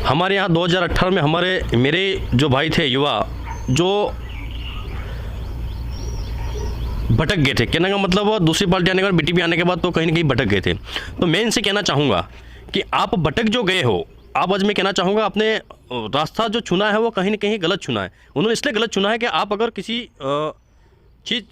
हमारे यहाँ 2018 में मेरे जो भाई थे युवा जो भटक गए थे, कहने का मतलब वो दूसरी पार्टी आने के बाद, बीटीपी आने के बाद तो कहीं ना कहीं भटक गए थे। तो मैं इनसे कहना चाहूँगा कि आप भटक जो गए हो, आप आज मैं कहना चाहूँगा आपने रास्ता जो चुना है वो कहीं ना कहीं गलत चुना है। उन्होंने इसलिए गलत चुना है कि आप अगर किसी चीज़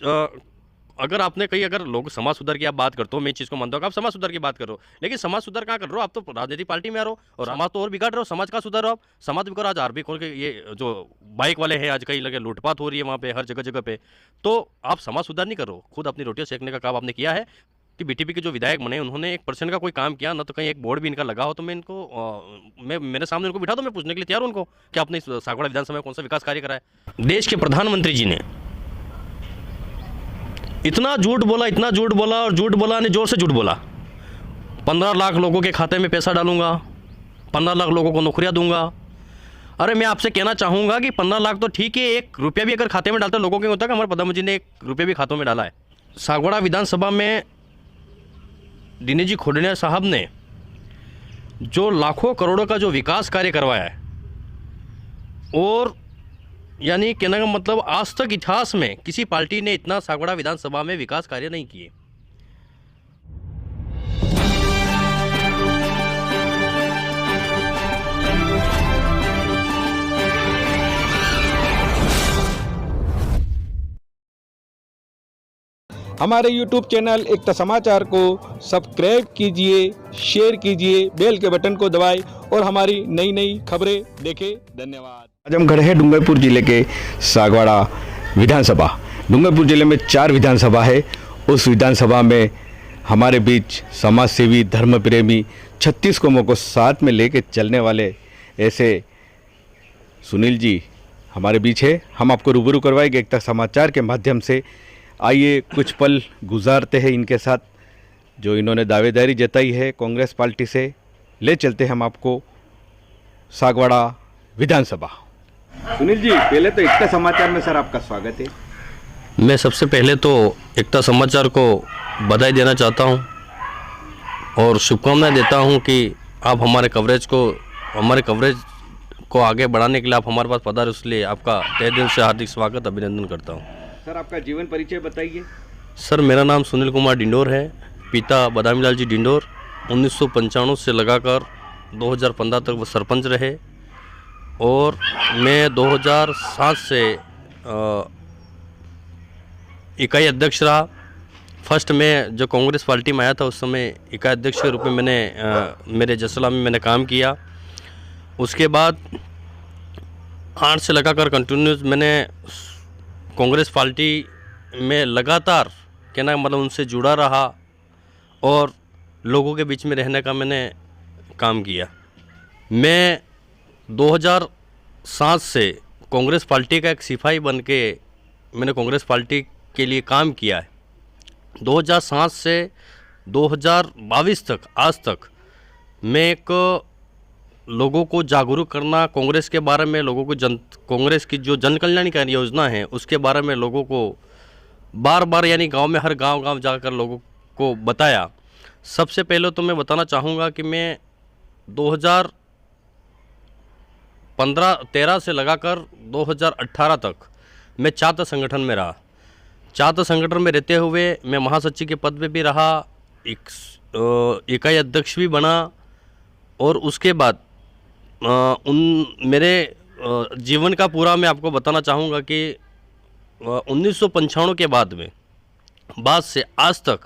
अगर आपने कहीं अगर लोग समाज सुधार की आप बात करते हो, मैं इस चीज़ को मानता हूँ कि आप समाज सुधार की बात करो, लेकिन समाज सुधार कहाँ कर रहे हो? आप तो राजनीतिक पार्टी में आ रहे हो और समाज तो और बिगाड़ रहे हो। समाज का सुधार हो आप, समाज बिगाड़ो। आज आरबी खोल के ये जो बाइक वाले हैं, आज कहीं लगे लूटपाट हो रही है वहाँ पे, हर जगह जगह पे। तो आप समाज सुधार नहीं करो, खुद अपनी रोटियाँ सेकने का काम आपने किया है कि बीटीपी के जो विधायक बने उन्होंने 1% का कोई काम किया ना, तो कहीं एक बोर्ड भी इनका लगा हो। तो मैं इनको मैं मेरे सामने उनको बिठा दो, मैं पूछने के लिए तैयार हूं उनको कि आपने इस सागवाड़ा विधानसभा में कौन सा विकास कार्य करा है। देश के प्रधानमंत्री जी ने इतना झूठ बोला और झूठ बोला ने जोर से झूठ बोला। 15 लाख लोगों के खाते में पैसा डालूंगा, 15 लाख लोगों को नौकरियां दूंगा। अरे मैं आपसे कहना चाहूँगा कि 15 लाख तो ठीक है, 1 रुपया भी अगर खाते में डालते लोगों के होता है कि हमारे प्रधानमंत्री ने 1 रुपया भी खातों में डाला है। सागवाड़ा विधानसभा में दिनेश जी खोडनिया साहब ने जो लाखों करोड़ों का जो विकास कार्य करवाया है, और यानी कहने का मतलब आज तक इतिहास में किसी पार्टी ने इतना सागवाड़ा विधानसभा में विकास कार्य नहीं किए। हमारे YouTube चैनल एकता समाचार को सब्सक्राइब कीजिए, शेयर कीजिए, बेल के बटन को दबाएं और हमारी नई नई खबरें देखें। धन्यवाद। आज हम खड़े हैं डूंगरपुर जिले के सागवाड़ा विधानसभा। डूंगरपुर जिले में 4 विधानसभा है। उस विधानसभा में हमारे बीच समाज सेवी, धर्म प्रेमी, 36 कौमों को साथ में लेके चलने वाले ऐसे सुनील जी हमारे बीच है। हम आपको रूबरू करवाएंगे एकता समाचार के माध्यम से। आइए कुछ पल गुजारते हैं इनके साथ, जो इन्होंने दावेदारी जताई है कांग्रेस पार्टी से। ले चलते हैं हम आपको सागवाड़ा विधानसभा। सुनील जी, पहले तो एकता समाचार में सर आपका स्वागत है। मैं सबसे पहले तो एकता समाचार को बधाई देना चाहता हूं और शुभकामनाएं देता हूं कि आप हमारे कवरेज को आगे बढ़ाने के लिए आप हमारे पास पधारे, इसलिए आपका तहे दिल से हार्दिक स्वागत, अभिनंदन करता हूं। सर आपका जीवन परिचय बताइए। सर मेरा नाम सुनील कुमार डिंडोर है, पिता बदामी लाल जी डिंडोर 1995 से लगाकर 2015 तक वो सरपंच रहे और मैं 2007 से इकाई अध्यक्ष रहा। फर्स्ट में जो कांग्रेस पार्टी में आया था उस समय इकाई अध्यक्ष के रूप में मैंने मेरे जसला में मैंने काम किया। उसके बाद 8 से लगाकर कंटिन्यूस मैंने कांग्रेस पार्टी में लगातार कहना मतलब उनसे जुड़ा रहा और लोगों के बीच में रहने का मैंने काम किया। मैं 2007 से कांग्रेस पार्टी का एक सिपाही बन के मैंने कांग्रेस पार्टी के लिए काम किया है। 2007 से 2022 तक आज तक मैं एक लोगों को जागरूक करना, कांग्रेस के बारे में लोगों को कांग्रेस की जो जन कल्याणकारी योजना है उसके बारे में लोगों को बार बार यानी गांव में हर गांव जाकर लोगों को बताया। सबसे पहले तो मैं बताना चाहूँगा कि मैं 2013 से लगाकर 2018 तक मैं छात्र संगठन में रहा। छात्र संगठन में रहते हुए मैं महासचिव के पद पे भी रहा, इकाई अध्यक्ष भी बना और उसके बाद मेरे जीवन का पूरा मैं आपको बताना चाहूँगा कि 1995 के बाद से आज तक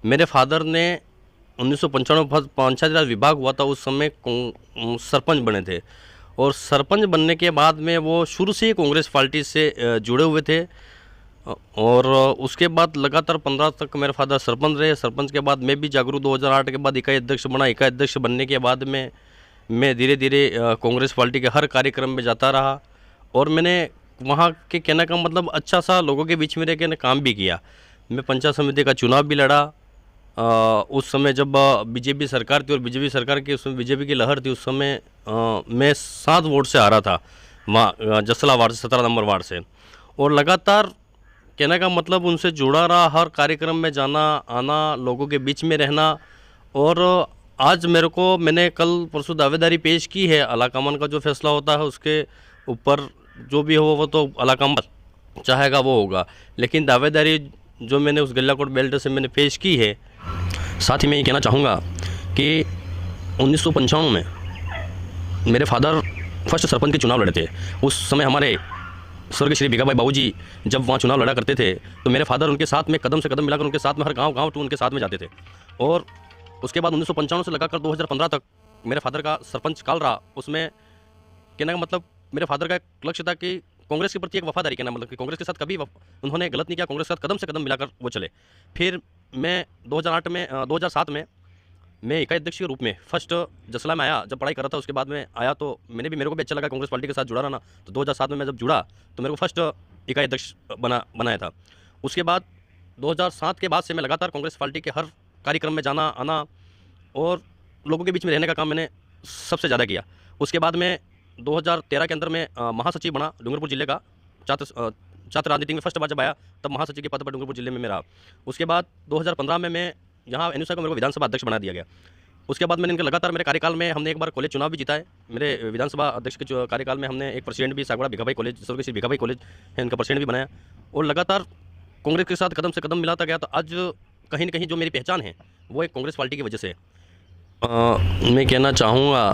मेरे फादर ने 1995 पंचायती राज विभाग हुआ था, उस समय सरपंच बने थे और सरपंच बनने के बाद में वो शुरू से ही कांग्रेस पार्टी से जुड़े हुए थे और उसके बाद लगातार 15 तक मेरे फादर सरपंच रहे। सरपंच के बाद मैं भी जागरूक 2008 के बाद इकाई अध्यक्ष बना। इकाई अध्यक्ष बनने के बाद में मैं धीरे धीरे कांग्रेस पार्टी के हर कार्यक्रम में जाता रहा और मैंने वहाँ के कहने का मतलब अच्छा सा लोगों के बीच में रह के काम भी किया। मैं पंचायत समिति का चुनाव भी लड़ा। उस समय जब बीजेपी सरकार थी और बीजेपी सरकार की उसमें बीजेपी की लहर थी, उस समय मैं 7 वोट से हारा था वहाँ जसला वार्ड से, 17 नंबर वार्ड से। और लगातार कहने का मतलब उनसे जुड़ा रहा, हर कार्यक्रम में जाना आना, लोगों के बीच में रहना और आज मैंने कल परसों दावेदारी पेश की है। आलाकमान का जो फैसला होता है उसके ऊपर जो भी हो वो तो आलाकमान चाहेगा वो होगा, लेकिन दावेदारी जो मैंने उस गल्लाकोट बेल्ट से मैंने पेश की है। साथ ही मैं ये कहना चाहूँगा कि 1995 में मेरे फादर फर्स्ट सरपंच के चुनाव लड़े थे। उस समय हमारे स्वर्गीय श्री भिखाभाई बाबूजी जब वहाँ चुनाव लड़ा करते थे तो मेरे फादर उनके साथ में कदम से कदम मिलाकर उनके साथ में हर गांव टू उनके साथ में जाते थे। और उसके बाद 1995 से लगाकर 2015 तक मेरे फादर का सरपंच काल रहा। उसमें कहने का मतलब मेरे फादर का एक लक्ष्य था कि कांग्रेस के प्रति एक वफादारी, कहना मतलब कि कांग्रेस के साथ कभी उन्होंने गलत नहीं किया, कांग्रेस के साथ कदम से कदम मिलाकर वो चले। फिर मैं 2007 में मैं इकाई अध्यक्ष के रूप में फर्स्ट जसला में आया। जब पढ़ाई कर रहा था उसके बाद में आया तो मेरे को भी अच्छा लगा कांग्रेस पार्टी के साथ जुड़ा रहना। तो 2007 में मैं जब जुड़ा तो मेरे को फर्स्ट इकाई अध्यक्ष बनाया था। उसके बाद 2007 के बाद से मैं लगातार कांग्रेस पार्टी के हर कार्यक्रम में जाना आना और लोगों के बीच में रहने का काम मैंने सबसे ज़्यादा किया। उसके बाद में 2013 के अंदर मैं महासचिव बना डूंगरपुर जिले का। छात्र राजनीति में फर्स्ट बार जब आया तब महासचिव के पद पर डूंगरपुर जिले में मैं रहा। उसके बाद 2015 में मैं यहाँ एनुसा को मेरे को विधानसभा अध्यक्ष बना दिया गया। उसके बाद मैंने इनके लगातार मेरे कार्यकाल में हमने एक बार कॉलेज चुनाव भी जीता है। मेरे विधानसभा अध्यक्ष के कार्यकाल में हमने एक प्रेसिडेंट भी सागवाड़ा भिखाभाई कॉलेज, स्वर्गीय श्री भिखाभाई कॉलेज है इनका प्रेसिडेंट भी बनाया और लगातार कांग्रेस के साथ कदम से कदम मिलाता गया। तो आज कहीं ना कहीं जो मेरी पहचान है वो एक कांग्रेस पार्टी की वजह से है। मैं कहना चाहूँगा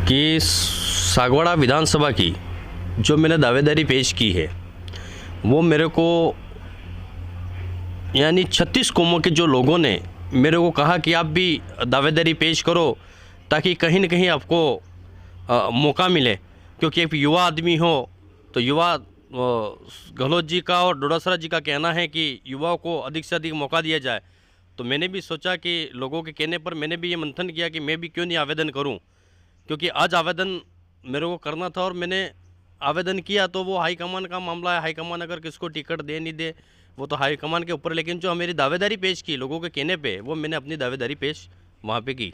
कि सागवाड़ा विधानसभा की जो मैंने दावेदारी पेश की है वो मेरे को यानी 36 कौमों के जो लोगों ने मेरे को कहा कि आप भी दावेदारी पेश करो ताकि कहीं ना कहीं आपको मौका मिले, क्योंकि एक युवा आदमी हो तो युवा गहलोत जी का और डोडासरा जी का कहना है कि युवाओं को अधिक से अधिक मौका दिया जाए। तो मैंने भी सोचा कि लोगों के कहने पर मैंने भी ये मंथन किया कि मैं भी क्यों नहीं आवेदन करूं, क्योंकि आज आवेदन मेरे को करना था और मैंने आवेदन किया। तो वो हाईकमान का मामला है, हाईकमान अगर किसको टिकट दे नहीं दे वो तो हाईकमान के ऊपर, लेकिन जो मेरी दावेदारी पेश की लोगों के कहने पे वो मैंने अपनी दावेदारी पेश वहाँ पे की।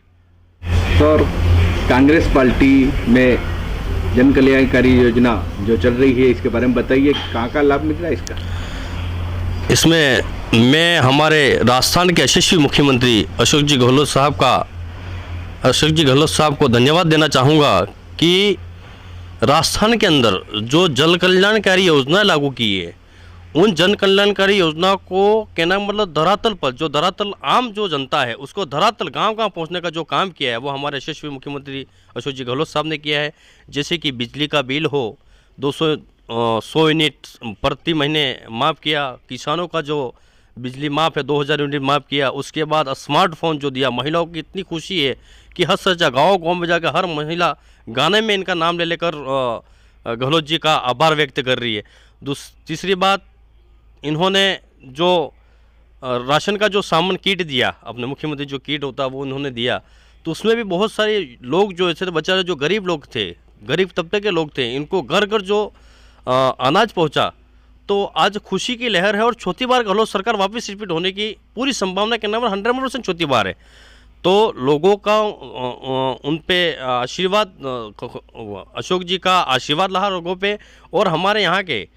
तो और कांग्रेस पार्टी में जन कल्याणकारी योजना जो चल रही है इसके बारे में बताइए, कहाँ का लाभ मिल रहा है इसका? इसमें मैं हमारे राजस्थान के यशस्वी मुख्यमंत्री अशोक जी गहलोत साहब को धन्यवाद देना चाहूँगा कि राजस्थान के अंदर जो जन कल्याणकारी योजना लागू की है उन जन कल्याणकारी योजना को कहना मतलब धरातल पर जो धरातल आम जो जनता है उसको धरातल गांव पहुंचने का जो काम किया है वो हमारे यशस्वी मुख्यमंत्री अशोक जी गहलोत साहब ने किया है। जैसे कि बिजली का बिल हो 100 यूनिट प्रति महीने माफ़ किया, किसानों का जो बिजली माफ़ है 2000 यूनिट माफ़ किया। उसके बाद स्मार्टफोन जो दिया, महिलाओं की इतनी खुशी है कि हर सच्चा गाँव में जाकर हर महिला गाने में इनका नाम ले लेकर गहलोत जी का आभार व्यक्त कर रही है। तीसरी बात, इन्होंने जो राशन का जो सामान किट दिया, अपने मुख्यमंत्री जो किट होता है वो उन्होंने दिया, तो उसमें भी बहुत सारे लोग जो ऐसे बेचारे जो गरीब लोग थे, गरीब तबके के लोग थे, इनको घर घर जो अनाज पहुंचा। तो आज खुशी की लहर है और चौथी बार गहलोत सरकार वापस रिपीट होने की पूरी संभावना के नंबर 100% चौथी बार है। तो लोगों का उन पे आशीर्वाद, अशोक जी का आशीर्वाद रहा लोगों पे। और हमारे यहाँ के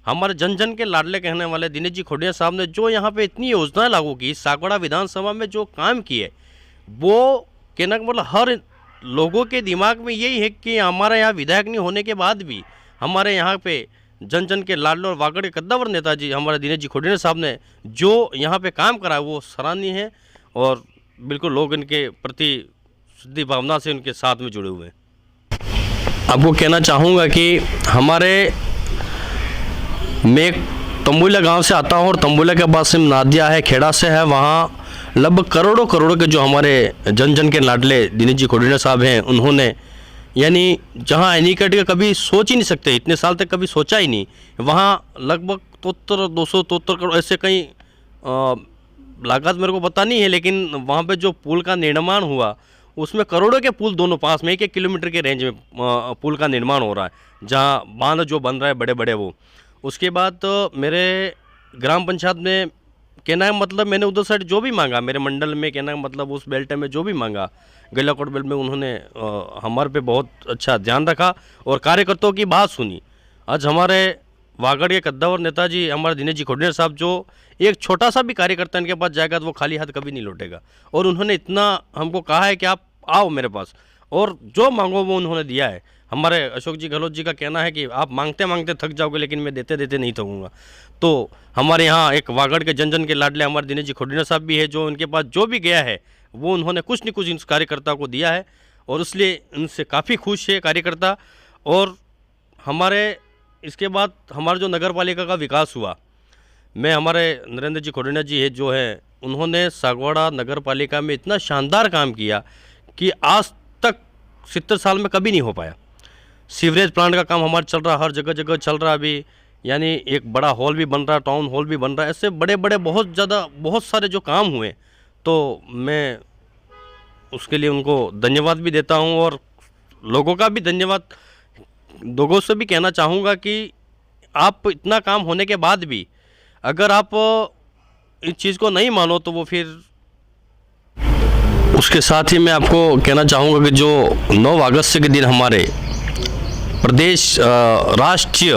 हमारे जन जन के लाडले कहने वाले दिनेश जी खोडिया साहब ने जो यहाँ पे इतनी योजनाएं लागू की, सागवाड़ा विधानसभा में जो काम किए, वो कहना मतलब हर लोगों के दिमाग में यही है कि हमारे यहाँ विधायक नहीं होने के बाद भी हमारे यहाँ पे जन जन के लाडले और वागड़ के कद्दावर नेताजी हमारे दिनेश जी खोडिया साहब ने जो यहाँ पे काम करा वो सराहनीय है और बिल्कुल लोग इनके प्रति शुद्धि भावना से उनके साथ में जुड़े हुए हैं। आपको कहना चाहूँगा कि मैं तंबुला गांव से आता हूँ और तंबुला के बाद से नादिया है, खेड़ा से है, वहाँ लगभग करोड़ों के जो हमारे जन जन के लाडले दिनेश जी खोडिया साहब हैं, उन्होंने यानी जहाँ एनीकट का कभी सोच ही नहीं सकते, इतने साल तक कभी सोचा ही नहीं, वहाँ लगभग 273 करोड़ ऐसे कहीं लागत मेरे को पता नहीं है, लेकिन वहाँ पे जो पुल का निर्माण हुआ उसमें करोड़ों के पुल दोनों पास में 1-1 किलोमीटर के रेंज में पुल का निर्माण हो रहा है, जहाँ बांध जो बन रहा है बड़े बड़े वो। उसके बाद तो मेरे ग्राम पंचायत में कहना है मतलब मैंने उधर साइड जो भी मांगा, मेरे मंडल में कहना है मतलब उस बेल्ट में जो भी मांगा, गल्लाकोट बेल्ट में उन्होंने हमारे पे बहुत अच्छा ध्यान रखा और कार्यकर्ताओं की बात सुनी। आज हमारे वागड़ के कद्दावर नेताजी हमारे दिनेश जी खोडियार साहब, जो एक छोटा सा भी कार्यकर्ता इनके पास जाएगा तो वो खाली हाथ कभी नहीं लौटेगा। और उन्होंने इतना हमको कहा है कि आप आओ मेरे पास, और जो मांगो वो उन्होंने दिया है। हमारे अशोक जी गहलोत जी का कहना है कि आप मांगते मांगते थक जाओगे, लेकिन मैं देते देते नहीं थकूंगा। तो हमारे यहाँ एक वागड़ के जन जन के लाडले हमारे दिनेश जी खोडियार साहब भी है, जो उनके पास जो भी गया है वो उन्होंने कुछ न कुछ इस कार्यकर्ता को दिया है, और इसलिए उनसे काफ़ी खुश है कार्यकर्ता। और हमारे इसके बाद हमारे जो नगर पालिका का विकास हुआ, मैं हमारे नरेंद्र जी खोडियार जी है जो है, उन्होंने सागवाड़ा नगर पालिका में इतना शानदार काम किया कि आज तक 70 साल में कभी नहीं हो पाया। सीवरेज प्लांट का काम हमारा चल रहा, हर जगह जगह चल रहा अभी, यानी एक बड़ा हॉल भी बन रहा, टाउन हॉल भी बन रहा है। ऐसे बड़े बड़े बहुत सारे जो काम हुए, तो मैं उसके लिए उनको धन्यवाद भी देता हूं, और लोगों का भी धन्यवाद लोगों से भी कहना चाहूँगा कि आप इतना काम होने के बाद भी अगर आप इस चीज़ को नहीं मानो तो वो फिर। उसके साथ ही मैं आपको कहना चाहूँगा कि जो 9 अगस्त के दिन हमारे प्रदेश राष्ट्रीय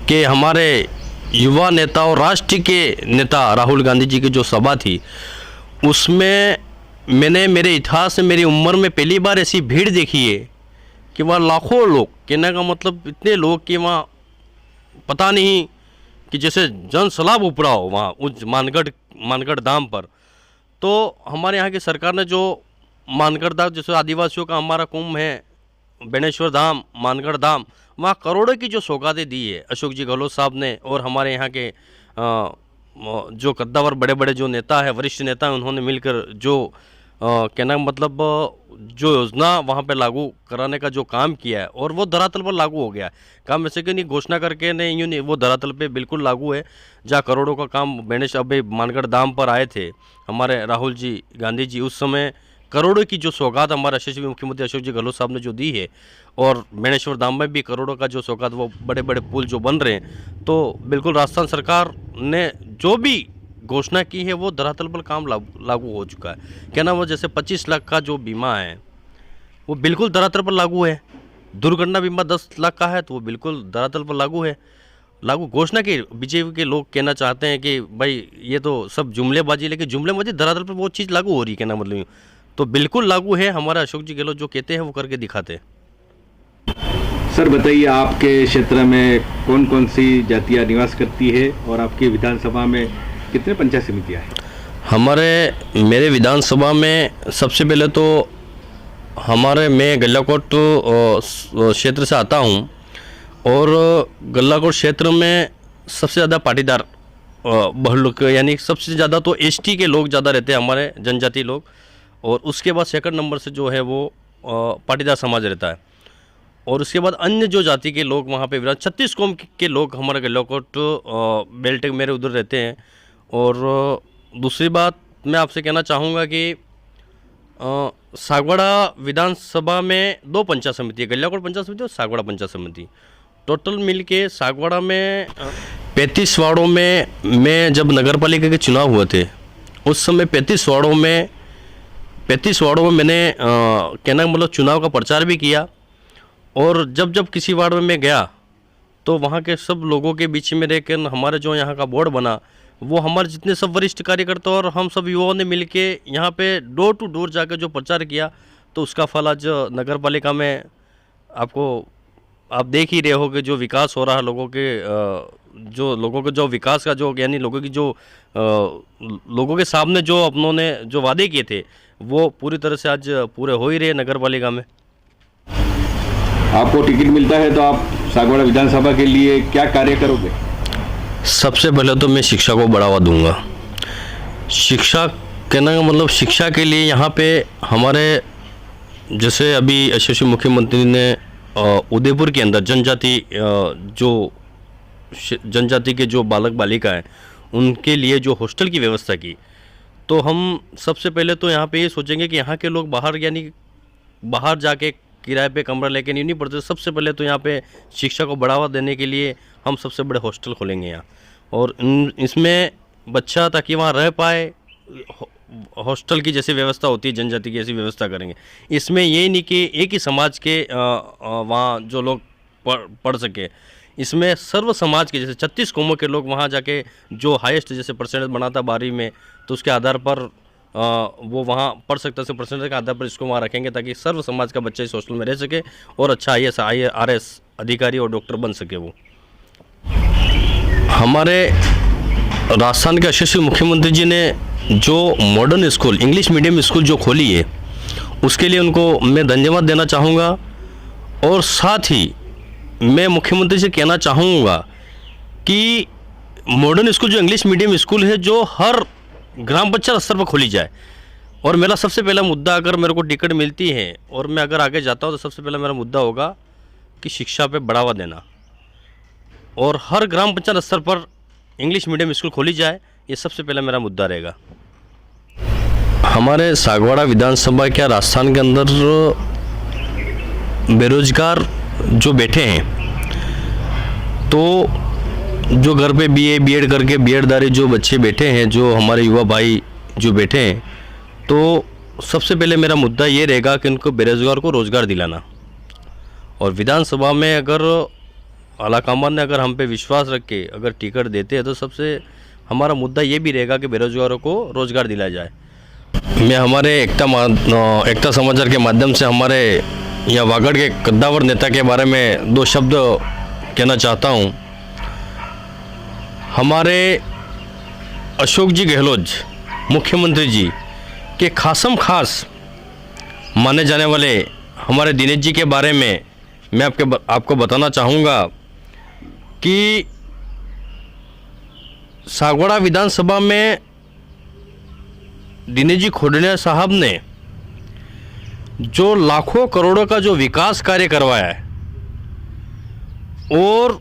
के हमारे युवा नेता और राष्ट्र के नेता राहुल गांधी जी की जो सभा थी, उसमें मैंने मेरे इतिहास में मेरी उम्र में पहली बार ऐसी भीड़ देखी है कि वहाँ लाखों लोग, कहने का मतलब इतने लोग कि वहाँ पता नहीं कि जैसे जन सैलाब उपड़ा हो वहाँ उस मानगढ़ धाम पर। तो हमारे यहाँ की सरकार ने जो मानगढ़ धाम, जैसे आदिवासियों का हमारा कुंभ है बेणेश्वर धाम, मानगढ़ धाम, वहाँ करोड़ों की जो सौगातें दी है अशोक जी गहलोत साहब ने, और हमारे यहाँ के जो कद्दावर बड़े बड़े जो नेता है, वरिष्ठ नेता हैं, उन्होंने मिलकर जो कहना मतलब जो योजना वहाँ पे लागू कराने का जो काम किया है, और वो धरातल पर लागू हो गया है। काम वैसे कि नहीं घोषणा करके नहीं, यूँ नहीं, वो धरातल पे बिल्कुल लागू है। जहाँ करोड़ों का काम बेणेश अभी मानगढ़ धाम पर आए थे हमारे राहुल जी गांधी जी, उस समय करोड़ों की जो सौगात हमारे यशस्वी मुख्यमंत्री अशोक जी गहलोत साहब ने जो दी है, और बेणेश्वर धाम में भी करोड़ों का जो सौगात, वो बड़े बड़े पुल जो बन रहे हैं, तो बिल्कुल राजस्थान सरकार ने जो भी घोषणा की है वो धरातल पर काम लागू हो चुका है। क्या नाम, वो जैसे 25 लाख का जो बीमा है वो बिल्कुल धरातल पर लागू है। दुर्घटना बीमा 10 लाख का है तो वो बिल्कुल धरातल पर लागू है। लागू घोषणा की बीजेपी के लोग कहना चाहते हैं कि भाई ये तो सब जुमलेबाजी, लेकिन जुमलेबाजी धरातल पर वो चीज़ लागू हो रही है, कहना मतलब यूँ तो बिल्कुल लागू है। हमारा अशोक जी गहलोत जो कहते हैं वो करके दिखाते हैं। सर बताइए, आपके क्षेत्र में कौन कौन सी जातियाँ निवास करती है और आपकी विधानसभा में कितने पंचायत समितियाँ हैं? मेरे विधानसभा में सबसे पहले तो मैं गल्लाकोट क्षेत्र से आता हूँ, और गल्लाकोट क्षेत्र में सबसे ज़्यादा पाटीदार बहुल, यानी सबसे ज़्यादा तो एसटी के लोग ज़्यादा रहते हैं, हमारे जनजाति लोग, और उसके बाद सेकंड नंबर से जो है वो पाटीदार समाज रहता है, और उसके बाद अन्य जो जाति के लोग वहाँ पे 36 कौम के लोग हमारे गल्लाकोट बेल्ट मेरे उधर रहते हैं। और दूसरी बात मैं आपसे कहना चाहूँगा कि सागवाड़ा विधानसभा में 2 पंचायत समिति है, गल्लाकोट पंचायत समिति और सागवाड़ा पंचायत समिति। टोटल मिल के सागवाड़ा में 35 वार्डों में, मैं जब नगर पालिका के चुनाव हुए थे उस समय 35 वार्डों में मैंने कहना मतलब चुनाव का प्रचार भी किया, और जब जब किसी वार्ड में मैं गया तो वहाँ के सब लोगों के बीच में रहकर हमारे जो यहाँ का बोर्ड बना, वो हमारे जितने सब वरिष्ठ कार्यकर्ता और हम सब युवाओं ने मिलके यहाँ पे डोर टू डोर जाकर जो प्रचार किया, तो उसका फल आज नगर पालिका में आप देख ही रहे हो कि जो विकास हो रहा है, लोगों के जो विकास का जो, यानी लोगों के सामने जो अपनों ने जो वादे किए थे वो पूरी तरह से आज पूरे हो ही रहे नगर पालिका में। आपको टिकट मिलता है तो आप सागवाड़ा विधानसभा के लिए क्या कार्य करोगे? सबसे पहले तो मैं शिक्षा को बढ़ावा दूंगा। शिक्षा कहने का मतलब शिक्षा के लिए यहाँ पे हमारे जैसे अभी यशस्वी मुख्यमंत्री ने उदयपुर के अंदर जनजाति के जो बालक बालिका हैं उनके लिए जो हॉस्टल की व्यवस्था की, तो हम सबसे पहले तो यहाँ पे ये सोचेंगे कि यहाँ के लोग बाहर जाके किराए पे कमरा लेके नहीं पड़ते। सबसे पहले तो यहाँ पे शिक्षा को बढ़ावा देने के लिए हम सबसे बड़े हॉस्टल खोलेंगे यहाँ, और इसमें बच्चा ताकि वहाँ रह पाए, हॉस्टल की जैसी व्यवस्था होती है जनजाति की ऐसी व्यवस्था करेंगे। इसमें ये नहीं कि एक ही समाज के वहाँ जो लोग पढ़ सके, इसमें सर्व समाज के जैसे 36 कौमों के लोग वहाँ जाके जो हाईएस्ट जैसे परसेंटेज बनाता 12वीं में, तो उसके आधार पर वो वहाँ पढ़ सकता है। परसेंटेज के आधार पर इसको वहाँ रखेंगे ताकि सर्व समाज का बच्चा इस हॉस्टल में रह सके और अच्छा IAS IRS अधिकारी और डॉक्टर बन सके। वो हमारे राजस्थान के यशस्वी मुख्यमंत्री जी ने जो modern school English medium school जो खोली है, उसके लिए उनको मैं धन्यवाद देना चाहूँगा। और साथ ही मैं मुख्यमंत्री से कहना चाहूँगा कि मॉडर्न स्कूल जो इंग्लिश मीडियम स्कूल है, जो हर ग्राम पंचायत स्तर पर खोली जाए। और मेरा सबसे पहला मुद्दा, अगर मेरे को टिकट मिलती है और मैं अगर आगे जाता हूँ, तो सबसे पहला मेरा मुद्दा होगा कि शिक्षा पे बढ़ावा देना और हर ग्राम पंचायत स्तर पर इंग्लिश मीडियम स्कूल खोली जाए। ये सबसे पहला मेरा मुद्दा रहेगा। हमारे सागवाड़ा विधानसभा क्या राजस्थान के अंदर बेरोजगार जो बैठे हैं, तो जो घर पे BA B.Ed करके B.Edधारी जो बच्चे बैठे हैं, जो हमारे युवा भाई जो बैठे हैं, तो सबसे पहले मेरा मुद्दा ये रहेगा कि उनको बेरोजगार को रोज़गार दिलाना। और विधानसभा में अगर आलाकमान ने अगर हम पे विश्वास रख के अगर टिकट देते हैं, तो सबसे हमारा मुद्दा ये भी रहेगा कि बेरोजगारों को रोज़गार दिलाया जाए। मैं हमारे एकता समाचार के माध्यम से हमारे यहाँ वागड़ के कद्दावर नेता के बारे में 2 शब्द कहना चाहता हूँ। हमारे अशोक जी गहलोत मुख्यमंत्री जी के खासम खास माने जाने वाले हमारे दिनेश जी के बारे में मैं आपको बताना चाहूँगा कि सागवाड़ा विधानसभा में दिनेश जी खोडनिया साहब ने जो लाखों करोड़ों का जो विकास कार्य करवाया है, और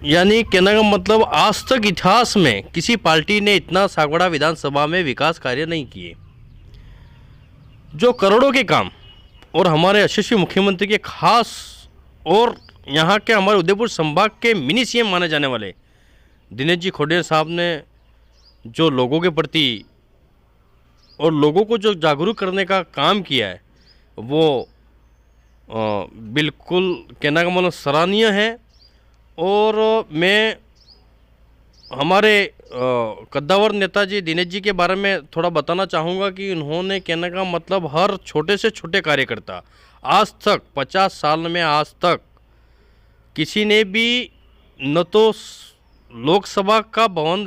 यानी कहने का मतलब आज तक इतिहास में किसी पार्टी ने इतना सागवाड़ा विधानसभा में विकास कार्य नहीं किए। जो करोड़ों के काम और हमारे यशस्वी मुख्यमंत्री के खास और यहाँ के हमारे उदयपुर संभाग के मिनी CM माने जाने वाले दिनेश जी खोडनिया साहब ने जो लोगों के प्रति और लोगों को जो जागरूक करने का काम किया है, वो बिल्कुल कहना का मतलब सराहनीय है। और मैं हमारे कद्दावर नेताजी दिनेश जी के बारे में थोड़ा बताना चाहूँगा कि उन्होंने कहने का मतलब हर छोटे से छोटे कार्यकर्ता आज तक 50 साल में आज तक किसी ने भी न तो लोकसभा का भवन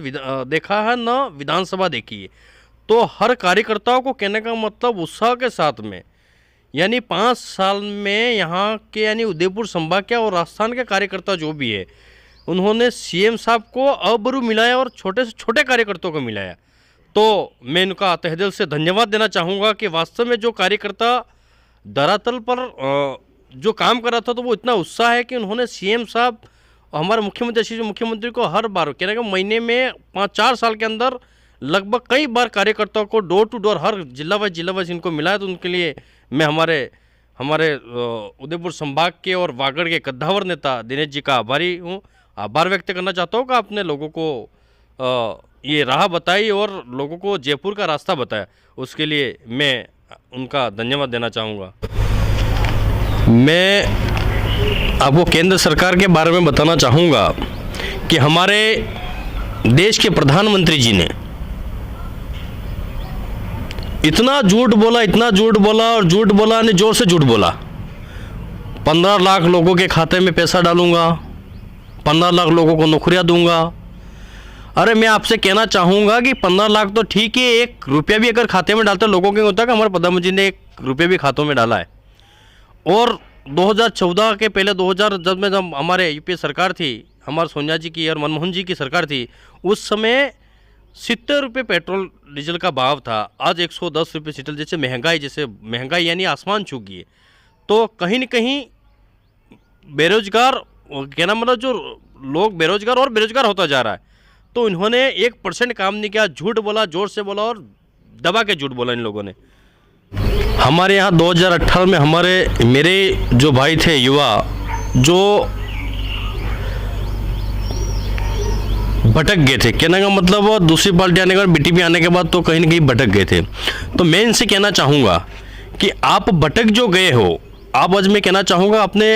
देखा है न विधानसभा देखी है, तो हर कार्यकर्ताओं को कहने का मतलब उत्साह के साथ में यानी 5 साल में यहाँ के यानी उदयपुर संभाग के और राजस्थान के कार्यकर्ता जो भी है, उन्होंने CM साहब को अबरू मिलाया और छोटे से छोटे कार्यकर्ताओं को मिलाया। तो मैं इनका तहे दिल से धन्यवाद देना चाहूँगा कि वास्तव में जो कार्यकर्ता धरातल पर जो काम कर रहा था, तो वो इतना उत्साह है कि उन्होंने CM साहब हमारे मुख्यमंत्री को हर बार कहने का महीने में 5-4 साल के अंदर लगभग कई बार कार्यकर्ताओं को डोर टू डोर हर जिला वाइज इनको मिला है। तो उनके लिए मैं हमारे उदयपुर संभाग के और वागड़ के कद्दावर नेता दिनेश जी का आभारी हूँ। आभार व्यक्त करना चाहता हूँ कि आपने लोगों को ये राह बताई और लोगों को जयपुर का रास्ता बताया, उसके लिए मैं उनका धन्यवाद देना चाहूँगा। मैं आपको केंद्र सरकार के बारे में बताना चाहूँगा कि हमारे देश के प्रधानमंत्री जी ने इतना झूठ बोला और झूठ बोला ने जोर से झूठ बोला। 15 लाख लोगों के खाते में पैसा डालूंगा, 15 लाख लोगों को नौकरियां दूंगा। अरे मैं आपसे कहना चाहूँगा कि 15 लाख तो ठीक है, 1 रुपया भी अगर खाते में डालते लोगों के होता है कि हमारे प्रधानमंत्री ने 1 रुपया भी खातों में डाला है। और 2014 के पहले 2000 जब हमारे यूपीए सरकार थी, हमारे सोनिया जी की और मनमोहन जी की सरकार थी, उस समय 70 रुपये पेट्रोल डीजल का भाव था। आज 110 रुपये सीटल। जैसे महंगाई यानी आसमान छू गई है। तो कहीं न कहीं बेरोजगार कहना मतलब जो लोग बेरोजगार होता जा रहा है। तो इन्होंने 1% काम नहीं किया, झूठ बोला, जोर से बोला और दबा के झूठ बोला इन लोगों ने। हमारे यहाँ 2018 में मेरे जो भाई थे युवा जो भटक गए थे, कहने का मतलब वो दूसरी पार्टी आने के बाद BTP आने के बाद तो कहीं ना कहीं भटक गए थे। तो मैं इनसे कहना चाहूँगा कि आप भटक जो गए हो, आप आज मैं कहना चाहूँगा अपने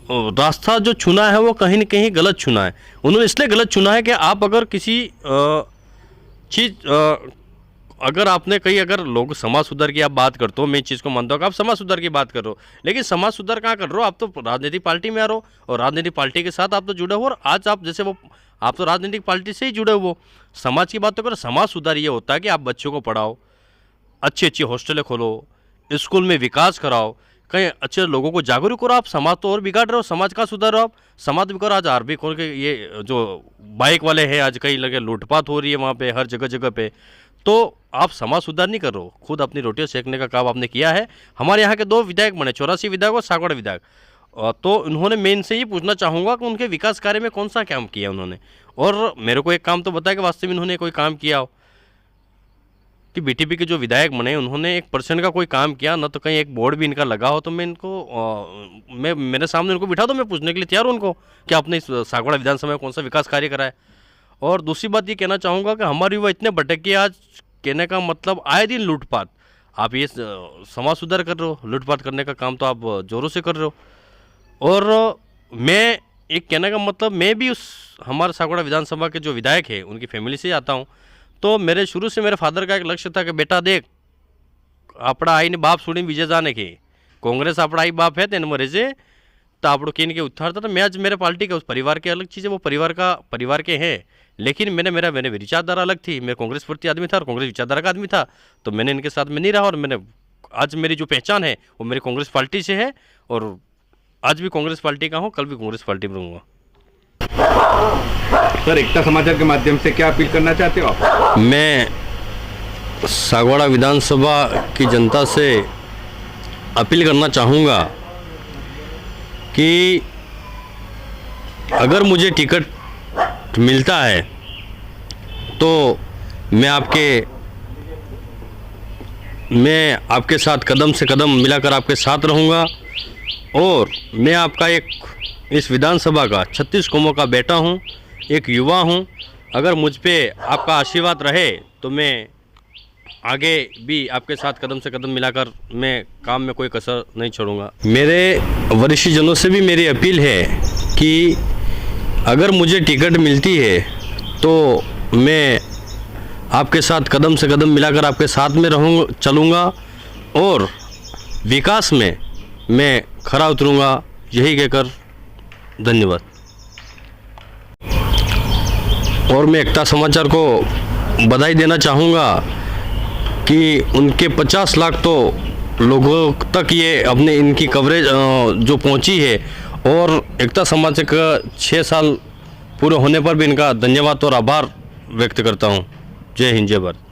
रास्ता जो चुना है वो कहीं न कहीं गलत चुना है। उन्होंने इसलिए गलत चुना है कि आप अगर किसी चीज़ अगर आपने कहीं अगर लोग समाज सुधार की आप बात करते हो, मैं इस चीज़ को मानता हूँ कि आप समाज सुधार की बात कर रहे हो, लेकिन समाज सुधार कहाँ कर रहे हो? आप तो राजनीतिक पार्टी में आ रहे हो और राजनीतिक पार्टी के साथ आप तो जुड़े हो, और आज आप जैसे वो आप तो राजनीतिक पार्टी से ही जुड़े हो। समाज की बात तो करो, समाज सुधार ये होता है कि आप बच्चों को पढ़ाओ, अच्छी अच्छी हॉस्टलें खोलो, स्कूल में विकास कराओ, कहीं अच्छे लोगों को जागरूक करो। आप समाज तो और बिगाड़ रहे हो, समाज का सुधार रहे हो आप, समाज बिगाड़। आज आरबी खोल के ये जो बाइक वाले हैं, आज कहीं लगे लूटपाट हो रही है वहाँ पे, हर जगह जगह पे, तो आप समाज सुधार नहीं कर रहे हो, खुद अपनी रोटियां सेकने का काम आपने किया है। हमारे यहाँ के 2 विधायक बने, 84 विधायक और सागवाड़ा विधायक, तो उन्होंने मैं इनसे ये पूछना चाहूँगा कि उनके विकास कार्य में कौन सा काम किया उन्होंने, और मेरे को एक काम तो बताया कि वास्तव में उन्होंने कोई काम किया हो कि बीटीपी के जो विधायक बने उन्होंने 1% का कोई काम किया, न तो कहीं एक बोर्ड भी इनका लगा हो। तो मैं इनको मैं मेरे सामने उनको बिठा दो, मैं पूछने के लिए तैयार हूँ उनको कि आपने इस सागवाड़ा विधानसभा में कौन सा विकास कार्य करा है। और दूसरी बात ये कहना चाहूँगा कि हमारे युवा इतने भटके, आज कहने का मतलब आए दिन लूटपाट। आप ये समाज सुधार कर रहे हो, लूटपाट करने का काम तो आप जोरों से कर रहे हो। और मैं एक कहने का मतलब, मैं भी उस हमारे सागवाड़ा विधानसभा के जो विधायक हैं उनकी फैमिली से आता हूँ। तो मेरे शुरू से मेरे फादर का एक लक्ष्य था कि बेटा देख, आपड़ा आई ने बाप सुनी विजय जाने के, कांग्रेस आपड़ा आई बाप है तेन मरे से, तो आपड़ो किन के उत्थार था। तो मैं आज मेरे पार्टी का उस परिवार के अलग चीज़ है, वो परिवार के हैं, लेकिन मैंने विचारधारा अलग थी। मैं कांग्रेस प्रति आदमी था और कांग्रेस विचारधारा का आदमी था, तो मैंने इनके साथ में नहीं रहा। और मैंने आज मेरी जो पहचान है वो मेरी कांग्रेस पार्टी से है, और आज भी कांग्रेस पार्टी का हूँ, कल भी कांग्रेस पार्टी में रहूँगा। सर, एकता समाचार के माध्यम से क्या अपील करना चाहते हो आप? मैं सागवाड़ा विधानसभा की जनता से अपील करना चाहूँगा कि अगर मुझे टिकट मिलता है तो मैं आपके साथ कदम से कदम मिलाकर आपके साथ रहूँगा। और मैं आपका एक इस विधानसभा का 36 कौमों का बेटा हूँ, एक युवा हूँ। अगर मुझ पे आपका आशीर्वाद रहे तो मैं आगे भी आपके साथ कदम से कदम मिलाकर मैं काम में कोई कसर नहीं छोड़ूंगा। मेरे वरिष्ठ जनों से भी मेरी अपील है कि अगर मुझे टिकट मिलती है तो मैं आपके साथ कदम से कदम मिलाकर आपके साथ में चलूँगा और विकास में मैं खरा उतरूँगा। यही कहकर धन्यवाद। और मैं एकता समाचार को बधाई देना चाहूँगा कि उनके 50 लाख तो लोगों तक ये अपने इनकी कवरेज जो पहुँची है, और एकता समाचार का 6 साल पूरे होने पर भी इनका धन्यवाद और आभार व्यक्त करता हूँ। जय हिंद, जय भारत।